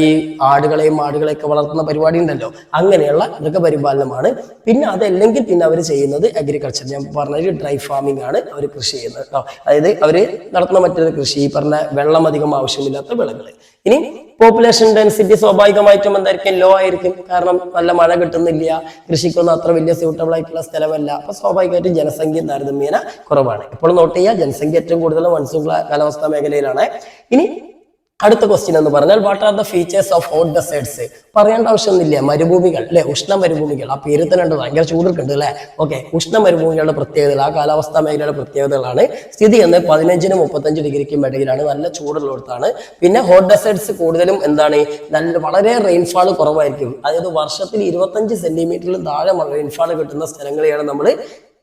ഈ ആടുകളെയും മാടുകളെയൊക്കെ വളർത്തുന്ന പരിപാടി ഉണ്ടല്ലോ, അങ്ങനെയുള്ള മൃഗപരിപാലനമാണ്. പിന്നെ അതല്ലെങ്കിൽ പിന്നെ അവർ ചെയ്യുന്നത് അഗ്രികൾച്ചർ, ഞാൻ പറഞ്ഞ ഡ്രൈ ഫാമിംഗ് ആണ് അവർ കൃഷി ചെയ്യുന്നത് കേട്ടോ. അതായത് അവർ നടത്തുന്ന മറ്റൊരു കൃഷി, ഈ പറഞ്ഞ വെള്ളം അധികം ആവശ്യമില്ലാത്ത വിളകൾ. ഇനി പോപ്പുലേഷൻ ഡെൻസിറ്റി സ്വാഭാവികമായിട്ടും എന്തായിരിക്കും, ലോ ആയിരിക്കും. കാരണം നല്ല മഴ കിട്ടുന്നില്ല, കൃഷിക്കൊന്നും അത്ര വലിയ സ്യൂട്ടബിൾ ആയിട്ടുള്ള സ്ഥലമല്ല. അപ്പൊ സ്വാഭാവികമായിട്ടും ജനസംഖ്യ താരതമ്യേന കുറവാണ്. ഇപ്പോൾ നോട്ട് ചെയ്യുക, ജനസംഖ്യ ഏറ്റവും കൂടുതൽ മൺസൂൺ കാലാവസ്ഥാ മേഖലയിലാണ്. ഇനി അടുത്ത ക്വസ്റ്റ്യൻ എന്ന് പറഞ്ഞാൽ what are the features of hot deserts. പറയേണ്ട ആവശ്യമൊന്നുമില്ല, മരുഭൂമികൾ അല്ലെ, ഉഷ്ണ മരുഭൂമികൾ. ആ പേര് തന്നെ ഉണ്ട്, ഭയങ്കര ചൂടെടുക്കുന്നുണ്ട് അല്ലെ. ഓക്കെ, ഉഷ്ണ മരുഭൂമികളുടെ പ്രത്യേകതകൾ, ആ കാലാവസ്ഥാ മേഖലയുടെ പ്രത്യേകതകളാണ്. സ്ഥിതി എന്ന് 15-നും 35 ഡിഗ്രിക്കും ഇടയിലാണ്, നല്ല ചൂടുള്ളിടത്താണ്. പിന്നെ ഹോട്ട് ഡെസേർട്സ് കൂടുതലും എന്താണ്, നല്ല വളരെ റെയിൻഫാൾ കുറവായിരിക്കും. അതായത് വർഷത്തിൽ 25 സെന്റിമീറ്ററിലും താഴെ റെയിൻഫാൾ കിട്ടുന്ന സ്ഥലങ്ങളെയാണ് നമ്മൾ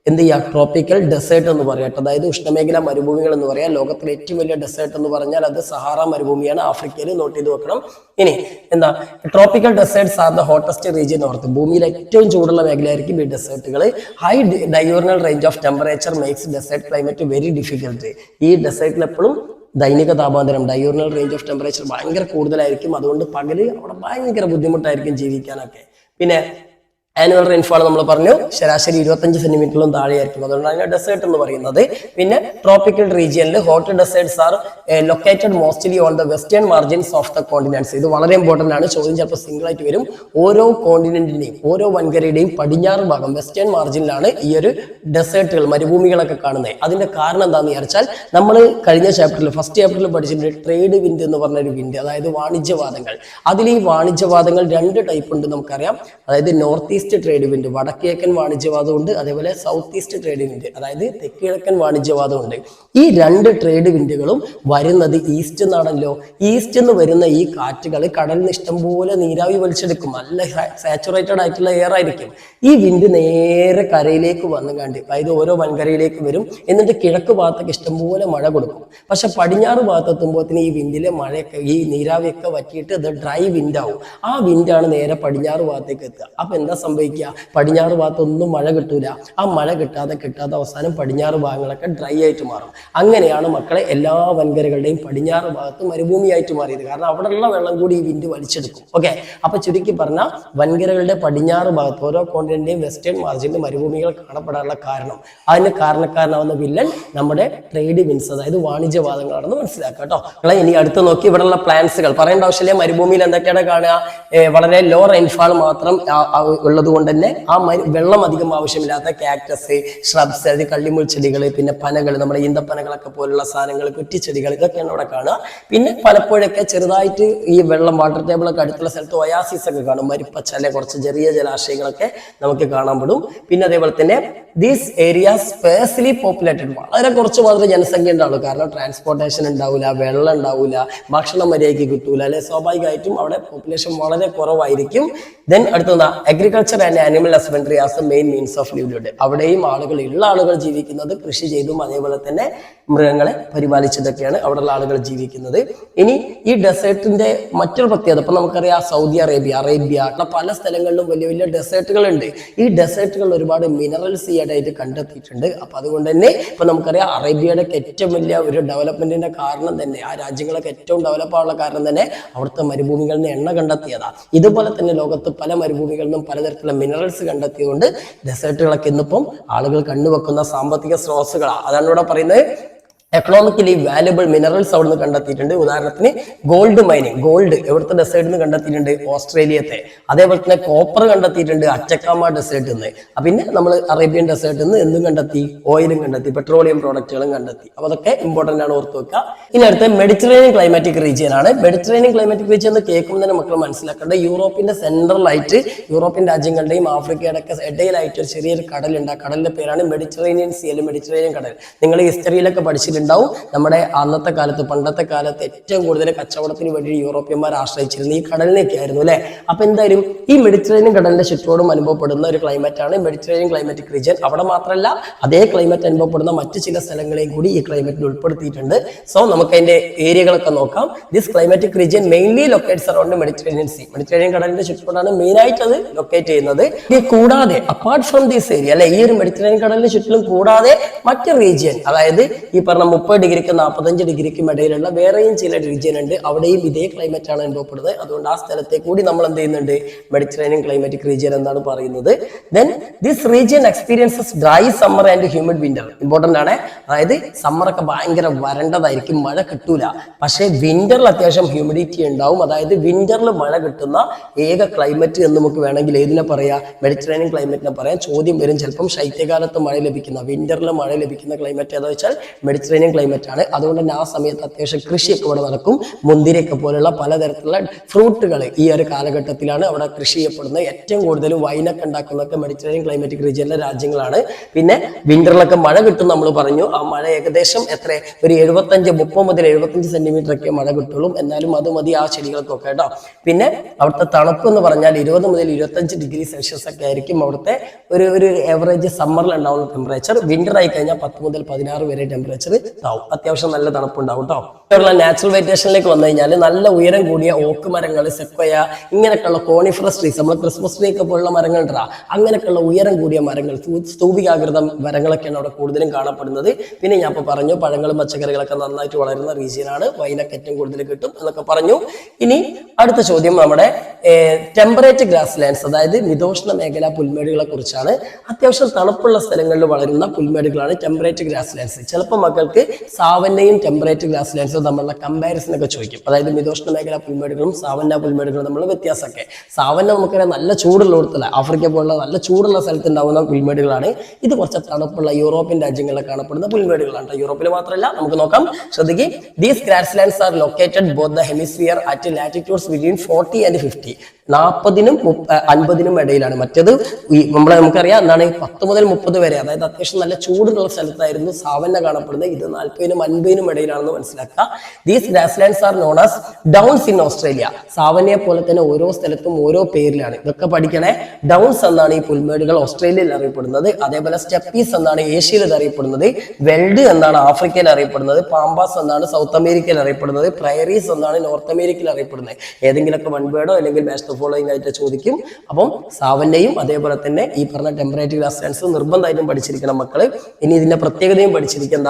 എന്ത് ചെയ്യുക, ട്രോപ്പിക്കൽ ഡെസേർട്ട് എന്ന് പറയാം. അതായത് ഉഷ്ണമേഖല മരുഭൂമികൾ എന്ന് പറയാം. ലോകത്തിലെ ഏറ്റവും വലിയ ഡെസേർട്ട് എന്ന് പറഞ്ഞാൽ അത് സഹാറ മരുഭൂമിയാണ്, ആഫ്രിക്കയിൽ. നോട്ട് ചെയ്ത് വെക്കണം. ഇനി എന്താ, tropical deserts are the hottest region ഓർത്ത്. ഭൂമിയിൽ ഏറ്റവും ചൂടുള്ള മേഖലയായിരിക്കും ഈ ഡെസേർട്ടുകൾ. High diurnal range of temperature makes desert climate very difficult. ഈ ഡെസേർട്ടിൽ എപ്പോഴും ദൈനിക താപാന്തരം, ഡയോർണൽ റേഞ്ച് ഓഫ് ടെമ്പറേച്ചർ ഭയങ്കര കൂടുതലായിരിക്കും. അതുകൊണ്ട് പകല് അവിടെ ഭയങ്കര ബുദ്ധിമുട്ടായിരിക്കും ജീവിക്കാനൊക്കെ. പിന്നെ ആനുവൽ റെയിൻഫാൾ നമ്മൾ പറഞ്ഞു ശരാശരി 25 സെന്റിമീറ്ററിലും താഴെയായിരിക്കും. അതുകൊണ്ടാണ് അതിനെ ഡെസേർട്ട് എന്ന് പറയുന്നത്. പിന്നെ ട്രോപ്പിക്കൽ റീജിയനിൽ hot deserts are located mostly on the western margins of the continents. ഇത് വളരെ ഇമ്പോർട്ടന്റ് ആണ്, ചോദ്യം ചിലപ്പോൾ സിംഗിൾ ആയിട്ട് വരും. ഓരോ കോണ്ടിനെന്റിന്റെയും ഓരോ വൻകരയുടെയും പടിഞ്ഞാറ് ഭാഗം വെസ്റ്റേൺ മാർജിനിലാണ് ഈ ഒരു ഡെസേർട്ടുകൾ, മരുഭൂമികളൊക്കെ കാണുന്നത്. അതിന്റെ കാരണം എന്താണെന്ന് വിചാരിച്ചാൽ നമ്മൾ കഴിഞ്ഞ ചാപ്റ്ററിൽ, ഫസ്റ്റ് ചാപ്റ്ററിൽ പഠിച്ചിട്ടുണ്ട് ട്രേഡ് വിൻഡ് എന്ന് പറഞ്ഞൊരു വിൻഡ്, അതായത് വാണിജ്യവാദങ്ങൾ. അതിൽ ഈ വാണിജ്യവാദങ്ങൾ 2 ടൈപ്പ് ഉണ്ട് നമുക്കറിയാം. അതായത് നോർത്ത് ഈസ്റ്റ് ട്രേഡ് വിൻഡ്, വടക്കിഴക്കൻ വാണിജ്യവാദം ഉണ്ട്. അതേപോലെ സൗത്ത് ഈസ്റ്റ് ട്രേഡ് വിൻഡ്, അതായത് തെക്കിഴക്കൻ വാണിജ്യവാദം ഉണ്ട്. ഈ 2 ട്രേഡ് വിൻഡുകളും വരുന്നത് ഈസ്റ്റ് എന്നാണല്ലോ. ഈസ്റ്റ് എന്ന് വരുന്ന ഈ കാറ്റുകൾ കടലിൽ നിന്ന് ഇഷ്ടംപോലെ നീരാവി വലിച്ചെടുക്കും. നല്ല സാച്ചുറേറ്റഡ് ആയിട്ടുള്ള എയർ ആയിരിക്കും. ഈ വിൻഡ് നേരെ കരയിലേക്ക് വന്നു കണ്ട്, അതായത് ഓരോ വൻകരയിലേക്ക് വരും. എന്നിട്ട് കിഴക്ക് ഭാഗത്തേക്ക് ഇഷ്ടംപോലെ മഴ കൊടുക്കും. പക്ഷെ പടിഞ്ഞാറ് ഭാഗത്തെത്തുമ്പോഴത്തേന് ഈ വിൻഡിലെ മഴയൊക്കെ, ഈ നീരാവിയൊക്കെ വറ്റിയിട്ട് ഇത് ഡ്രൈ വിൻഡാവും. ആ വിൻഡാണ് നേരെ പടിഞ്ഞാറ് ഭാഗത്തേക്ക് എത്തുക. അപ്പൊ എന്താ സംഭവിക്കുക, പടിഞ്ഞാറ് ഭാഗത്തൊന്നും മഴ കിട്ടൂല. ആ മഴ കിട്ടാതെ അവസാനം പടിഞ്ഞാറ് ഭാഗങ്ങളൊക്കെ ഡ്രൈ ആയിട്ട് മാറും. അങ്ങനെയാണ് മക്കളെ എല്ലാ വൻകരകളുടെയും പടിഞ്ഞാറ് ഭാഗത്ത് മരുഭൂമിയായിട്ട് മാറിയത്. കാരണം അവിടെയുള്ള വെള്ളം കൂടി ഈ വിൻഡ് വലിച്ചെടുക്കും. ഓക്കെ, അപ്പൊ ചുരുക്കി പറഞ്ഞാൽ വൻകരകളുടെ പടിഞ്ഞാറ് ഭാഗത്ത് ഓരോ കോണ്ടിനെന്റിന്റെയും വെസ്റ്റേൺ മാർജിനിൽ മരുഭൂമികൾ കാണപ്പെടാനുള്ള കാരണം, അതിന് കാരണക്കാരനാവുന്ന വില്ലൻ നമ്മുടെ ട്രേഡ് വിൻസ്, അതായത് വാണിജ്യവാദങ്ങളാണെന്ന് മനസ്സിലാക്കുക കേട്ടോ. ഇനി അടുത്ത് നോക്കി ഇവിടെയുള്ള പ്ലാന്റ്സുകൾ പറയേണ്ട ആവശ്യമില്ല. മരുഭൂമിയിൽ എന്തൊക്കെയാണ് കാണുക, വളരെ ലോ റെയിൻഫാൾ മാത്രം ഉള്ള ഉള്ളത് കൊണ്ട് തന്നെ ആ വെള്ളം അധികം ആവശ്യമില്ലാത്ത കാക്ടസ്, ഷ്രബ്സ്, അതായത് കള്ളിമുൾ ചെടികൾ, പിന്നെ പനകൾ, നമ്മുടെ ഈന്തപ്പനകളൊക്കെ പോലുള്ള സാധനങ്ങൾ, കുറ്റിച്ചെടികൾ, ഇതൊക്കെയാണ് അവിടെ കാണുക. പിന്നെ പലപ്പോഴൊക്കെ ചെറുതായിട്ട് ഈ വെള്ളം വാട്ടർ ടേബിൾ ഒക്കെ അടുത്തുള്ള സ്ഥലത്ത് ഒയാസിസ് ഒക്കെ കാണും, മരിപ്പച്ചല, കുറച്ച് ചെറിയ ജലാശയങ്ങളൊക്കെ നമുക്ക് കാണാൻ പെടും. പിന്നെ അതേപോലെ തന്നെ ദീസ് ഏരിയാസ് സ്പേഴ്സ്ലി പോപ്പുലേറ്റഡ്, വളരെ കുറച്ച് മാത്രമേ ജനസംഖ്യ ഉണ്ടാവുള്ളൂ. കാരണം ട്രാൻസ്പോർട്ടേഷൻ ഉണ്ടാവില്ല, വെള്ളം ഉണ്ടാവില്ല, ഭക്ഷണം മര്യാദയ്ക്ക് കിട്ടൂല അല്ലെ, സ്വാഭാവികമായിട്ടും അവിടെ പോപ്പുലേഷൻ വളരെ കുറവായിരിക്കും. ദെൻ അടുത്തത് agriculture and animal husbandry as A main means of livelihood. അവിടെയും ഉള്ള ആളുകൾ ജീവിക്കുന്നത് കൃഷി ചെയ്തും അതേപോലെ തന്നെ മൃഗങ്ങളെ പരിപാലിച്ചതൊക്കെയാണ് അവിടെയുള്ള ആളുകൾ ജീവിക്കുന്നത്. ഇനി ഈ ഡെസേർട്ടിന്റെ മറ്റൊരു പ്രത്യേകത, ഇപ്പൊ നമുക്കറിയാം സൗദി അറേബ്യ പല സ്ഥലങ്ങളിലും വലിയ വലിയ ഡെസേർട്ടുകൾ ഉണ്ട്. ഈ ഡെസേർട്ടുകൾ ഒരുപാട് മിനറൽസ് ഈയിടെയായിട്ട് കണ്ടെത്തിയിട്ടുണ്ട്. അപ്പൊ അതുകൊണ്ട് തന്നെ ഇപ്പൊ നമുക്കറിയാം അറേബ്യയുടെ ഏറ്റവും വലിയ ഒരു ഡെവലപ്മെന്റിന്റെ കാരണം തന്നെ, ആ രാജ്യങ്ങളൊക്കെ ഏറ്റവും ഡെവലപ്പ് ആവാനുള്ള കാരണം തന്നെ അവിടുത്തെ മരുഭൂമികളിൽ നിന്ന് എണ്ണ കണ്ടെത്തിയതാണ്. ഇതുപോലെ തന്നെ ലോകത്ത് പല മരുഭൂമികളിൽ നിന്നും പലതരത്തിലുള്ള മിനറൽസ് കണ്ടെത്തിയതുകൊണ്ട് ഡെസേർട്ടുകളൊക്കെ ഇന്നിപ്പം ആളുകൾ കണ്ടുവെക്കുന്ന സാമ്പത്തിക സ്രോതസ്സുകളാണ്. അതാണ് ഇവിടെ പറയുന്നത് എക്കണോമിക്കലി വാല്യുബിൾ മിനറൽസ് അവിടുന്ന് കണ്ടെത്തിയിട്ടുണ്ട്. ഉദാഹരണത്തിന് ഗോൾഡ് മൈനിങ്, ഗോൾഡ് എവിടുത്തെ ഡെസേർട്ടിൽ നിന്ന് കണ്ടെത്തിയിട്ടുണ്ട്? ഓസ്ട്രേലിയത്തെ. അതേപോലെ തന്നെ കോപ്പർ കണ്ടെത്തിയിട്ടുണ്ട് അറ്റക്കാമ ഡെസേർട്ടിൽ നിന്ന്. പിന്നെ നമ്മൾ അറേബ്യൻ ഡെസേർട്ടിൽ നിന്ന് എന്തും കണ്ടെത്തി? ഓയിലും കണ്ടെത്തി, പെട്രോളിയം പ്രോഡക്റ്റുകളും കണ്ടെത്തി. അപ്പൊ അതൊക്കെ ഇമ്പോർട്ടന്റ് ആണ്, ഓർത്ത് വെക്കുക. ഇനി അടുത്ത മെഡിറ്ററേനിയൻ ക്ലൈമാറ്റിക് റീജിയൻ ആണ്. മെഡിറ്ററേനിയൻ ക്ലൈമാറ്റിക് റീജിയൻ എന്ന് കേൾക്കുമ്പോൾ തന്നെ മക്കൾ മനസ്സിലാക്കേണ്ടത് യൂറോപ്പിന്റെ സെൻട്രലായിട്ട്, യൂറോപ്യൻ രാജ്യങ്ങളുടെയും ആഫ്രിക്കയുടെ ഒക്കെ ഇടയിലായിട്ട് ഒരു ചെറിയൊരു കടലുണ്ട്. ആ കടലിന്റെ പേരാണ് മെഡിറ്ററേനിയൻ സീ, അല്ലെങ്കിൽ മെഡിറ്ററേനിയൻ കടൽ. നിങ്ങൾ ഹിസ്റ്ററിയിലൊക്കെ പഠിച്ചിട്ടുണ്ടാവും. നമ്മുടെ അന്നത്തെ കാലത്ത്, പണ്ടത്തെ കാലത്ത് ഏറ്റവും കൂടുതൽ കച്ചവടത്തിന് വേണ്ടി യൂറോപ്യന്മാർ ആശ്രയിച്ചിരുന്നത് ഈ കടലിനൊക്കെ ആയിരുന്നു അല്ലെ. അപ്പൊ എന്തായാലും ഈ മെഡിറ്ററേനിയൻ കടലിന്റെ ചുറ്റോടും അനുഭവപ്പെടുന്ന ഒരു ക്ലൈമറ്റ് ആണ് മെഡിറ്ററേനിയൻ ക്ലൈമാറ്റിക് റീജിയൻ. അവിടെ മാത്രമല്ല, അതേ ക്ലൈമറ്റ് അനുഭവപ്പെടുന്ന മറ്റു ചില സ്ഥലങ്ങളെയും കൂടി ഈ ക്ലൈമറ്റിൽ ഉൾപ്പെടുത്തിയിട്ടുണ്ട്. സോ നമുക്ക് അതിന്റെ ഏരിയകളൊക്കെ നോക്കാം. This climatic region mainly locates around Mediterranean see. Mediterranean കടലിന്റെ ചുറ്റോടാണ് മെയിൻ ആയിട്ട് അത് ലൊക്കേറ്റ് ചെയ്യുന്നത്. ഇത് കൂടാതെ അപ്പാർട്ട് ഫ്രം ദിസ് ഏരിയ അല്ലെ, ഈ ഒരു മെഡിറ്ററേനിയൻ കടലിന്റെ ചുറ്റിലും കൂടാതെ മറ്റു റീജിയൻ, അതായത് ഈ പറഞ്ഞ 30 ഡിഗ്രിക്കും 45 ഡിഗ്രിക്കും ഇടയിലുള്ള വേറെയും ചില റീജിയൻ ഉണ്ട്. അവിടെയും ഇതേ ക്ലൈമറ്റ് ആണ് അനുഭവപ്പെടുന്നത്. അതുകൊണ്ട് ആ സ്ഥലത്തെ കൂടി നമ്മൾ എന്ത് ചെയ്യുന്നുണ്ട്? മെഡിറ്ററേനിയൻ ക്ലൈമാറ്റിക് റീജിയൻ എന്നാണ് പറയുന്നത്. Then this region experiences dry summer and humid winter. Important ആണ്. അതായത് സമ്മറൊക്കെ ഭയങ്കര വരണ്ടതായിരിക്കും, മഴ കിട്ടൂല. പക്ഷേ വിന്ററിൽ അത്യാവശ്യം ഹ്യൂമിഡിറ്റി ഉണ്ടാവും. അതായത് വിന്ററിൽ മഴ കിട്ടുന്ന ഏക ക്ലൈമറ്റ് എന്ന് നമുക്ക് വേണമെങ്കിൽ ഏതിനെ പറയാം? മെഡിറ്ററേനിയൻ ക്ലൈമറ്റിനെ പറയാം. ചോദ്യം വരും ചിലപ്പം, ശൈത്യകാലത്ത് മഴ ലഭിക്കുന്ന, വിന്ററിൽ മഴ ലഭിക്കുന്ന ക്ലൈമറ്റ് ഏതാ വെച്ചാൽ മെഡിറ്ററേനിയൻ ക്ലൈമറ്റ് ആണ്. അതുകൊണ്ട് തന്നെ ആ സമയത്ത് അത്യാവശ്യം കൃഷിയൊക്കെ ഇവിടെ നടക്കും. മുന്തിരിയൊക്കെ പോലുള്ള പലതരത്തിലുള്ള ഫ്രൂട്ടുകൾ ഈ ഒരു കാലഘട്ടത്തിലാണ് അവിടെ കൃഷി ചെയ്യപ്പെടുന്നത്. ഏറ്റവും കൂടുതൽ വൈനൊക്കെ ഉണ്ടാക്കുന്നതൊക്കെ മെഡിറ്ററേനിയൻ ക്ലൈമാറ്റിക് റീജിയനിലെ രാജ്യങ്ങളാണ്. പിന്നെ വിന്ററിലൊക്കെ മഴ കിട്ടും നമ്മൾ പറഞ്ഞു. ആ മഴ ഏകദേശം ഒരു 30 മുതൽ 75 സെന്റിമീറ്റർ ഒക്കെ മഴ കിട്ടുള്ളൂ. എന്നാലും അത് മതി ആ ചെടികൾക്കൊക്കെ കേട്ടോ. പിന്നെ അവിടുത്തെ തണുപ്പ് എന്ന് പറഞ്ഞാൽ 20 മുതൽ 25 ഡിഗ്രി സെൽഷ്യസ് ഒക്കെ ആയിരിക്കും അവിടുത്തെ ഒരു ആവറേജ് സമ്മറിൽ ഉണ്ടാവുന്ന ടെമ്പറേച്ചർ. വിന്റർ ആയി കഴിഞ്ഞാൽ 10 മുതൽ 16 വരെ ടെമ്പറേച്ചർ ആവും. അത്യാവശ്യം നല്ല തണുപ്പുണ്ടാവും കേട്ടോ. നാച്ചുറൽ വെജിറ്റേഷനിലേക്ക് വന്നു കഴിഞ്ഞാൽ നല്ല ഉയരം കൂടിയ ഓക്ക് മരങ്ങൾ, സെക്വയ, ഇങ്ങനെയൊക്കെയുള്ള കോണിഫറസ് ട്രീസ്, നമ്മൾ ക്രിസ്മസ് ട്രീ ഒക്കെ പോലുള്ള മരങ്ങൾ ഉണ്ടാ, അങ്ങനെയൊക്കെയുള്ള ഉയരം കൂടിയ മരങ്ങൾ, സ്തൂപികാകൃത മരങ്ങളൊക്കെയാണ് അവിടെ കൂടുതലും കാണപ്പെടുന്നത്. പിന്നെ ഞാൻ ഇപ്പോൾ പറഞ്ഞു പഴങ്ങളും പച്ചക്കറികളൊക്കെ നന്നായിട്ട് വളരുന്ന റീജിയനാണ്. വൈനൊക്കെ ഏറ്റവും കൂടുതൽ കിട്ടും എന്നൊക്കെ പറഞ്ഞു. ഇനി അടുത്ത ചോദ്യം നമ്മുടെ ടെമ്പറേറ്റ് ഗ്രാസ് ലാൻഡ്സ്, അതായത് മിതോഷ്ണ മേഖല പുൽമേടുകളെ കുറിച്ചാണ്. അത്യാവശ്യം തണുപ്പുള്ള സ്ഥലങ്ങളിൽ വളരുന്ന പുൽമേടുകളാണ് ടെമ്പറേറ്റ് ഗ്രാസ് ലാൻഡ്സ്. ചിലപ്പോൾ മക്കൾക്ക് സാവന്നയും ടെമ്പറേറ്റ് ഗ്രാസ് ലാൻഡ്സും തമ്മിലുള്ള കമ്പാരിസൺ ഒക്കെ ചോദിക്കും. അതായത് മിതോഷ്ണ മേഖല പുൽമേടുകളും സാവന്ന പുൽമേടുകളും തമ്മിലുള്ള വ്യത്യാസമൊക്കെ. സാവന്ന നമുക്കറിയാം നല്ല ചൂടുള്ള ഇടത്തില്ല, ആഫ്രിക്ക പോലുള്ള നല്ല ചൂടുള്ള സ്ഥലത്ത് ഉണ്ടാകുന്ന പുൽമേടുകളാണ്. ഇത് കുറച്ച് തണുപ്പുള്ള യൂറോപ്യൻ രാജ്യങ്ങളിൽ കാണപ്പെടുന്ന പുൽമേടുകളാണ്. യൂറോപ്പിൽ മാത്രമല്ല, നമുക്ക് നോക്കാം, ശ്രദ്ധിക്കും. These grass lands are located both the hemisphere at latitudes between 40 and 50. 40നും 50നും ഇടയിലാണ്. മറ്റേത് നമുക്കറിയാം എന്താണ് 10 മുതൽ 30 വരെ, അതായത് അത്യാവശ്യം നല്ല ചൂടുള്ള സ്ഥലത്തായിരുന്നു സാവന്ന കാണപ്പെടുന്നത്. ഇത് 40നും 50നും ഇടയിലാണെന്ന് മനസ്സിലാക്കുക. These grass lands are known as downs in Australia. സാവന്നയെ പോലെ തന്നെ ഓരോ സ്ഥലത്തും ഓരോ പേരിലാണ്. ഇതൊക്കെ പഠിക്കണേ. ഡൗൺസ് എന്നാണ് ഈ പുൽമേടുകൾ ഓസ്ട്രേലിയയിൽ അറിയപ്പെടുന്നത്. അതേപോലെ സ്റ്റെപ്പീസ് എന്നാണ് ഏഷ്യയിൽ അറിയപ്പെടുന്നത്. വെൽഡ് എന്നാണ് ആഫ്രിക്കയിൽ അറിയപ്പെടുന്നത്. പാമ്പാസ് എന്നാണ് സൗത്ത് അമേരിക്കയിൽ അറിയപ്പെടുന്നത്. പ്രയറീസ് എന്നാണ് നോർത്ത് അമേരിക്കയിൽ അറിയപ്പെടുന്നത്. ഏതെങ്കിലുമൊക്കെ വൺ വേർഡോ അല്ലെങ്കിൽ ബെസ്റ്റ് ഫോളോയിങ് ആയിട്ട് ചോദിക്കും. അപ്പം സാവന്നയും അതേപോലെ തന്നെ ഈ പറഞ്ഞ ടെമ്പറേറ്റ് ഗ്രാസ് ലാൻഡ്സ് നിർബന്ധമായിട്ടും പഠിച്ചിരിക്കണം മക്കള്. ഇനി ഇതിന്റെ പ്രത്യേകതയും പഠിച്ചിരിക്കുന്ന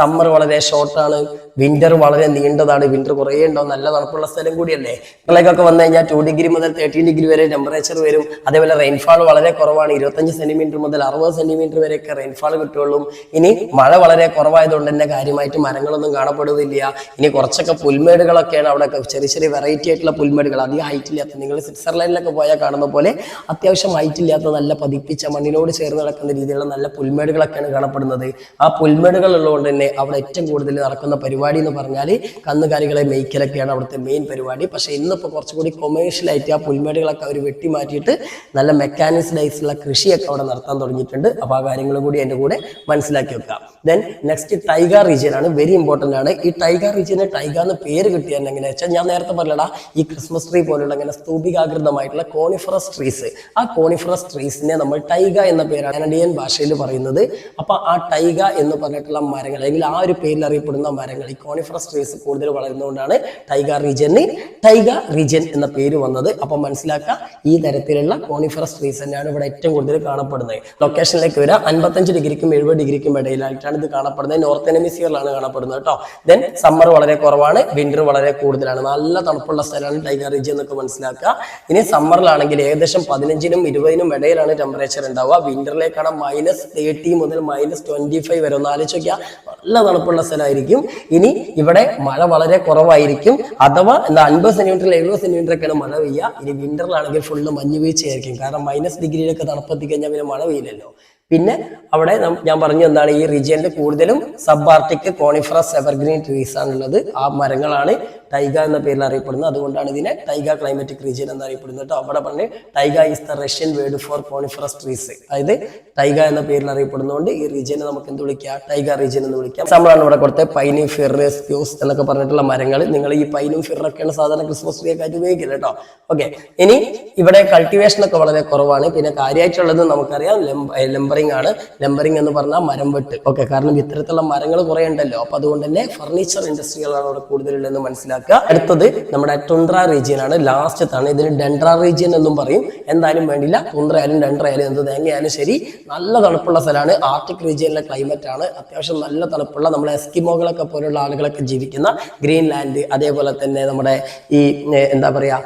സമ്മർ വളരെ ഷോർട്ടാണ്, വിന്റർ വളരെ നീണ്ടതാണ്, വിന്റർ കുറേ ഉണ്ടാവും, നല്ല തണുപ്പുള്ള സ്ഥലം കൂടിയല്ലേ. ഇവിടേക്കൊക്കെ വന്നു കഴിഞ്ഞാൽ 2 ഡിഗ്രി മുതൽ 13 ഡിഗ്രി വരെ ടെമ്പറേച്ചർ വരും. അതേപോലെ റെയിൻഫാൾ വളരെ കുറവാണ്, 25 സെന്റിമീറ്റർ മുതൽ 60 സെന്റിമീറ്റർ വരെയൊക്കെ റെയിൻഫാൾ കിട്ടുള്ളൂ. ഇനി മഴ വളരെ കുറവായതുകൊണ്ട് തന്നെ കാര്യമായിട്ട് മരങ്ങളൊന്നും കാണപ്പെടുന്നില്ല. ഇനി കുറച്ചൊക്കെ പുൽമേടുകളൊക്കെയാണ് അവിടെ, ചെറിയ ചെറിയ വെറൈറ്റി ആയിട്ടുള്ള പുൽമേടുകൾ, അധികം ഹൈറ്റ് ഇല്ലാത്ത, നിങ്ങൾ സ്വിറ്റ്സർലൻഡിലൊക്കെ പോയാൽ കാണുന്ന പോലെ അത്യാവശ്യം ഹൈറ്റ് ഇല്ലാത്ത നല്ല പതിപ്പിച്ച മണ്ണിനോട് ചേർന്ന് നടക്കുന്ന രീതിയിലുള്ള നല്ല പുൽമേടുകളൊക്കെയാണ് കാണപ്പെടുന്നത്. ആ പുൽമേടുകൾ ഉള്ളതുകൊണ്ട് തന്നെ അവിടെ ഏറ്റവും കൂടുതൽ നടക്കുന്ന പരിപാടി എന്ന് പറഞ്ഞാൽ കന്നുകാലികളെ മേയ്ക്കലൊക്കെയാണ് അവിടുത്തെ മെയിൻ പരിപാടി. പക്ഷേ ഇന്നിപ്പോൾ കുറച്ചുകൂടി കൊമേഴ്ഷ്യലായിട്ട് ആ പുൽമേടുകളൊക്കെ അവർ വെട്ടിമാറ്റിയിട്ട് നല്ല മെക്കാനിസ്ഡ് ആയിട്ടുള്ള കൃഷിയൊക്കെ അവിടെ നടത്താൻ തുടങ്ങിയിട്ടുണ്ട്. അപ്പോൾ ആ കാര്യങ്ങളും കൂടി അതിൻ്റെ കൂടെ മനസ്സിലാക്കി വെക്കാം. ദെൻ നെക്സ്റ്റ് ടൈഗ റീജിയൻ ആണ്, വെരി ഇമ്പോർട്ടൻ്റ് ആണ്. ഈ ടൈഗ റീജിയന് ടൈഗ എന്ന് പേര് കിട്ടിയാൽ എങ്ങനെയാ വെച്ചാൽ, ഞാൻ നേരത്തെ പറഞ്ഞടാ ഈ ക്രിസ്മസ് ട്രീ പോലുള്ള ഇങ്ങനെ സ്തൂപികാകൃതമായിട്ടുള്ള കോണിഫറസ് ട്രീസ്, ആ കോണിഫറസ് ട്രീസിനെ നമ്മൾ ടൈഗ എന്ന പേരാണ് കനഡിയൻ ഭാഷയിൽ പറയുന്നത്. അപ്പൊ ആ ടൈഗ എന്ന് പറഞ്ഞിട്ടുള്ള മരങ്ങൾ, അല്ലെങ്കിൽ ആ ഒരു പേരിൽ അറിയപ്പെടുന്ന മരങ്ങൾ, ഈ കോണിഫറസ് ട്രീസ് കൂടുതൽ വളരുന്നതുകൊണ്ടാണ് ടൈഗ റീജിയൻ എന്ന പേര് വന്നത്. അപ്പൊ മനസ്സിലാക്കുക, ഈ തരത്തിലുള്ള കോണിഫറസ് ട്രീസ് തന്നെയാണ് ഇവിടെ ഏറ്റവും കൂടുതൽ കാണപ്പെടുന്നത്. ലൊക്കേഷനിലേക്ക് വരിക, 55 ഡിഗ്രിക്കും 70 ഡിഗ്രിക്കും ഇടയിലായിട്ടാണ് ഇത് കാണപ്പെടുന്നത്. നോർത്ത് ഹെമിസ്ഫിയറിലാണ് കാണപ്പെടുന്നത് കേട്ടോ. ദെൻ സമ്മർ വളരെ കുറവാണ്, വിന്റർ വളരെ കൂടുതലാണ്, നല്ല തണുപ്പുള്ള സ്ഥലമാണ് ടൈഗ റീജിയൻ എന്നൊക്കെ മനസ്സിലാക്കുക. ഇനി സമ്മറിലാണെങ്കിൽ ഏകദേശം 15നും 20നും ഇടയിലാണ് ടെമ്പറേച്ചർ ഉണ്ടാവുക. വിന്ററിലേക്കാണ് -30 മുതൽ -25 വരെ. ഒന്ന് ആലോചിച്ച് നോക്കിയാൽ നല്ല തണുപ്പുള്ള സ്ഥലമായിരിക്കും. ഇനി ഇവിടെ മഴ വളരെ കുറവായിരിക്കും, അഥവാ 50 സെന്റിമീറ്റർ 70 സെന്റിമീറ്റർ ഒക്കെയാണ് മഴ പെയ്യുക. ഇനി വിന്ററിലാണെങ്കിൽ ഫുള്ള് മഞ്ഞ് വീഴ്ചയായിരിക്കും, കാരണം -ഡിഗ്രിയിലൊക്കെ തണുപ്പെത്തി കഴിഞ്ഞാൽ പിന്നെ മഴ പെയ്യില്ലല്ലോ. പിന്നെ അവിടെ ഞാൻ പറഞ്ഞു എന്താണ്, ഈ റീജിയനിൽ കൂടുതലും sub Arctic coniferous evergreen trees ആണുള്ളത്. ആ മരങ്ങളാണ് ടൈഗ എന്ന പേരിൽ അറിയപ്പെടുന്നത്. അതുകൊണ്ടാണ് ഇതിനെ ടൈഗ ക്ലൈമാറ്റിക് റീജിയൻ എന്ന് അറിയപ്പെടുന്നത് കേട്ടോ. അവിടെ പറഞ്ഞ് taiga is the Russian word for coniferous trees, അതായത് ടൈഗ എന്ന പേരിൽ അറിയപ്പെടുന്നതുകൊണ്ട് ഈ റീജിയനെ നമുക്ക് എന്ത് വിളിക്കാം, ടൈഗ റീജിയൻ എന്ന് വിളിക്കാം. നമ്മളാണ് ഇവിടെ കൊടുത്ത പൈന്, ഫിർ, സ്പ്യൂസ് എന്നൊക്കെ പറഞ്ഞിട്ടുള്ള മരങ്ങൾ. നിങ്ങൾ ഈ പൈനും ഫിറൊക്കെയാണ് സാധാരണ ക്രിസ്മസ് ട്രീ ഒക്കെ ആയിട്ട് ഉപയോഗിക്കില്ല കേട്ടോ. ഓക്കെ, ഇനി ഇവിടെ കൾട്ടിവേഷൻ ഒക്കെ വളരെ കുറവാണ്. പിന്നെ കാര്യമായിട്ടുള്ളത് നമുക്കറിയാം ലംബറിംഗ് ആണ്. ലംബറിംഗ് എന്ന് പറഞ്ഞാൽ മരം വെട്ട്. ഓക്കെ, കാരണം ഇത്തരത്തിലുള്ള മരങ്ങൾ കുറെ ഉണ്ടല്ലോ. അപ്പൊ അതുകൊണ്ട് തന്നെ ഫർണിച്ചർ ഇൻഡസ്ട്രികളാണ് അവിടെ കൂടുതലുള്ളതെന്ന് മനസ്സിലാക്കുക. അടുത്തത് നമ്മുടെ ടുണ്ട്ര റീജിയൻ ആണ്, ലാസ്റ്റത്താണ്. ഇതിന് ഡെൻഡ്ര റീജിയൻ എന്നും പറയും. എന്തായാലും വേണ്ടില്ല, ടുണ്ട്ര ആയാലും ഡെൻഡ്ര ആയാലും എന്ത് തേങ്ങയായാലും ശരി, നല്ല തണുപ്പുള്ള സ്ഥലമാണ്. ആർട്ടിക് റീജിയനിലെ ക്ലൈമറ്റ് ആണ്, അത്യാവശ്യം നല്ല തണുപ്പുള്ള, നമ്മുടെ എസ്കിമോകളൊക്കെ പോലുള്ള ആളുകളൊക്കെ ജീവിക്കുന്ന ഗ്രീൻലാൻഡ്, അതേപോലെ തന്നെ നമ്മുടെ ഈ എന്താ പറയാ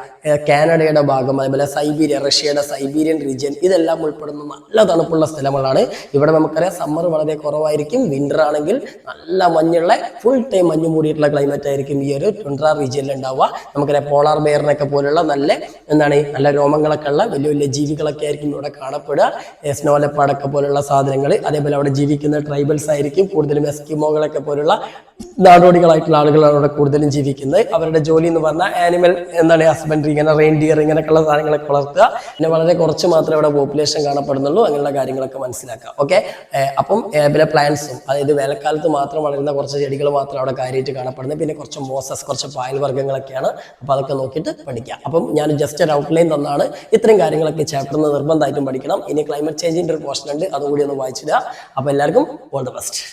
കാനഡയുടെ ഭാഗം, അതേപോലെ സൈബീരിയ, റഷ്യയുടെ സൈബീരിയൻ റീജിയൻ, ഇതെല്ലാം ഉൾപ്പെടുന്ന നല്ല തണുപ്പുള്ള സ്ഥലങ്ങളാണ്. ഇവിടെ നമുക്കറിയാം സമ്മർ വളരെ കുറവായിരിക്കും, വിന്റർ ആണെങ്കിൽ നല്ല മഞ്ഞുള്ള ഫുൾ ടൈം മഞ്ഞ് മൂടിയിട്ടുള്ള ക്ലൈമറ്റ് ആയിരിക്കും ഈ ഒരു ടുണ്ട്ര റീജിയനിൽ ഉണ്ടാവുക. നമുക്കറിയാം പോളാർ ബെയറിനൊക്കെ പോലുള്ള നല്ല രോമങ്ങളൊക്കെ ഉള്ള വലിയ വലിയ ജീവികളൊക്കെ ആയിരിക്കും ഇവിടെ കാണപ്പെടുക. സ്നോ ലെപ്പാർഡൊക്കെ പോലുള്ള സാധനങ്ങൾ, അതേപോലെ അവിടെ ജീവിക്കുന്ന ട്രൈബൽസ് ആയിരിക്കും കൂടുതലും. എസ്കിമോകളൊക്കെ പോലുള്ള നാടോടികളായിട്ടുള്ള ആളുകളാണ് അവിടെ കൂടുതലും ജീവിക്കുന്നത്. അവരുടെ ജോലി എന്ന് പറഞ്ഞാൽ ആനിമൽ ഹസ്ബൻഡറി, ഇങ്ങനെ റെയിൻഡിയർ, ഇങ്ങനെയൊക്കെയുള്ള സാധനങ്ങളൊക്കെ വളർത്തുക. പിന്നെ വളരെ കുറച്ച് മാത്രമേ അവിടെ പോപ്പുലേഷൻ കാണപ്പെടുന്നുള്ളൂ. അങ്ങനെയുള്ള കാര്യങ്ങളൊക്കെ മനസ്സിലാക്കുക. ഓക്കെ, അപ്പം പിന്നെ പ്ലാന്റ്സും, അതായത് വേനൽക്കാലത്ത് മാത്രം വളരുന്ന കുറച്ച് ചെടികൾ മാത്രം അവിടെ കാര്യമായിട്ട് കാണപ്പെടുന്നത്. പിന്നെ കുറച്ച് മോസസ്, കുറച്ച് പായൽ വർഗ്ഗങ്ങളൊക്കെയാണ്. അപ്പോൾ അതൊക്കെ നോക്കിയിട്ട് പഠിക്കുക. അപ്പം ഞാൻ ജസ്റ്റ് ഒരു ഔട്ട്ലൈൻ തന്നാണ്. ഇത്രയും കാര്യങ്ങളൊക്കെ ചാപ്റ്ററിന് നിർബന്ധമായിട്ടും പഠിക്കണം. ഇനി ക്ലൈമറ്റ് ചേഞ്ചിന്റെ ഒരു പോർഷൻ ഉണ്ട്, അതുകൂടി ഒന്ന് വായിച്ചിടുക. അപ്പോൾ എല്ലാവർക്കും ഓൾ ദ ബെസ്റ്റ്.